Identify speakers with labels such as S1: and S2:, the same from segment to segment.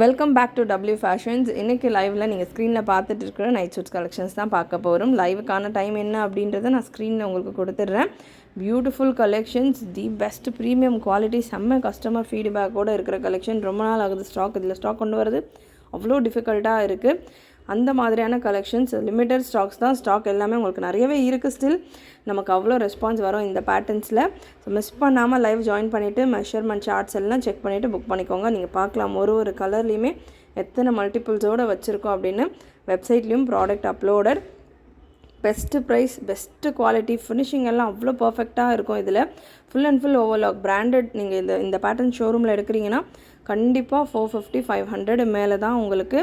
S1: Welcome back to W fashions. இன்றைக்கி லைவில் நீங்கள் ஸ்க்ரீனில் பார்த்துட்டு இருக்கிற நைட் சூட்ஸ் கலெக்ஷன்ஸ் தான் பார்க்க போகிறோம். லைவுக்கான டைம் என்ன அப்படின்றத நான் ஸ்க்ரீனில் உங்களுக்கு கொடுத்துட்றேன். Beautiful collections, the best premium quality, செம்ம கஸ்டமர் ஃபீட்பேக்கோடு இருக்கிற கலெக்ஷன். ரொம்ப நாள் ஆகுது இதில் ஸ்டாக் கொண்டு வரது அவ்வளோ டிஃபிகல்ட்டாக இருக்குது. அந்த மாதிரியான கலெக்ஷன்ஸ், லிமிட்டட் ஸ்டாக்ஸ் தான். ஸ்டாக் எல்லாமே உங்களுக்கு நிறையவே இருக்குது. ஸ்டில் நமக்கு அவ்வளோ ரெஸ்பான்ஸ் வரும் இந்த பேட்டர்ன்ஸில். ஸோ மிஸ் பண்ணாமல் லைவ் ஜாயின் பண்ணிவிட்டு மெஷர்மெண்ட் சார்ட்ஸ் எல்லாம் செக் பண்ணிவிட்டு புக் பண்ணிக்கோங்க. நீங்கள் பார்க்கலாம் ஒரு கலர்லேயுமே எத்தனை மல்டிபிள்ஸோடு வச்சுருக்கோம் அப்படின்னு. வெப்சைட்லேயும் product uploaded, best price, best quality, finishing எல்லாம் அவ்வளோ பர்ஃபெக்டாக இருக்கும். இதில் full and full overlock branded. நீங்கள் இந்த பேட்டர்ன் ஷோரூமில் எடுக்கிறீங்கன்னா கண்டிப்பாக 450-500 மேலே தான் உங்களுக்கு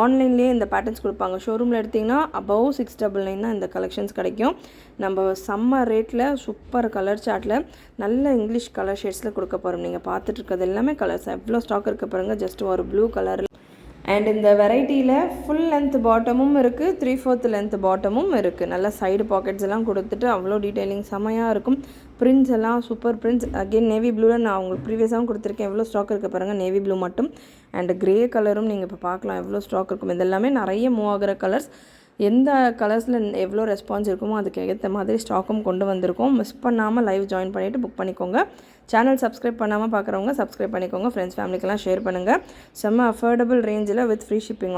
S1: ஆன்லைன்லேயே இந்த பேட்டர்ன்ஸ் கொடுப்பாங்க. ஷோரூமில் எடுத்திங்கன்னா அபவ் 699 தான் இந்த கலெக்ஷன்ஸ் கிடைக்கும். நம்ம சம்மர் ரேட்டில் சூப்பர் கலர் சார்ட்டில் நல்ல இங்கிலீஷ் கலர் ஷேட்ஸில் கொடுக்க போகிறோம். நீங்கள் பார்த்துட்டு இருக்கிறது எல்லாமே கலர்ஸ். எவ்வளோ ஸ்டாக் இருக்க பாருங்கள். ஜஸ்ட் ஒரு ப்ளூ கலரில். அண்ட் இந்த வெரைட்டியில் ஃபுல் லென்த் பாட்டமும் இருக்குது, 3/4 லென்த் பாட்டமும் இருக்குது. நல்ல சைடு பாக்கெட்ஸ் எல்லாம் கொடுத்துட்டு அவ்வளோ டீட்டெயிலிங் செமையாக இருக்கும். பிரிண்ட்ஸ் எல்லாம் சூப்பர் பிரிண்ட்ஸ். அகெயின் நேவி ப்ளூவில் நான் உங்களுக்கு ப்ரீவியஸாகவும் கொடுத்துருக்கேன். எவ்வளோ ஸ்டாக் இருக்க பாருங்கள். நேவி ப்ளூ மட்டும் அண்ட் க்ரே கலரும் நீங்கள் இப்போ பார்க்கலாம் எவ்வளோ ஸ்டாக் இருக்கும். இதெல்லாமே நிறைய மூவ் ஆகிற கலர்ஸ். எந்த கலர்ஸில் எவ்வளோ ரெஸ்பான்ஸ் இருக்குமோ அதுக்கு ஏற்ற மாதிரி ஸ்டாக்கும் கொண்டு வந்திருக்கோம். மிஸ் பண்ணாமல் லைவ் ஜாயின் பண்ணிவிட்டு புக் பண்ணிக்கோங்க. சேனல் சப்ஸ்கிரைப் பண்ணாமல் பார்க்குறவங்க சப்ஸ்கிரைப் பண்ணிக்கோங்க. ஃப்ரெண்ட்ஸ் ஃபேமிலிக்கெல்லாம் ஷேர் பண்ணுங்கள். செம்ம அஃபோர்டபுள் ரேஞ்சில் வித் ஃப்ரீ ஷிப்பிங்.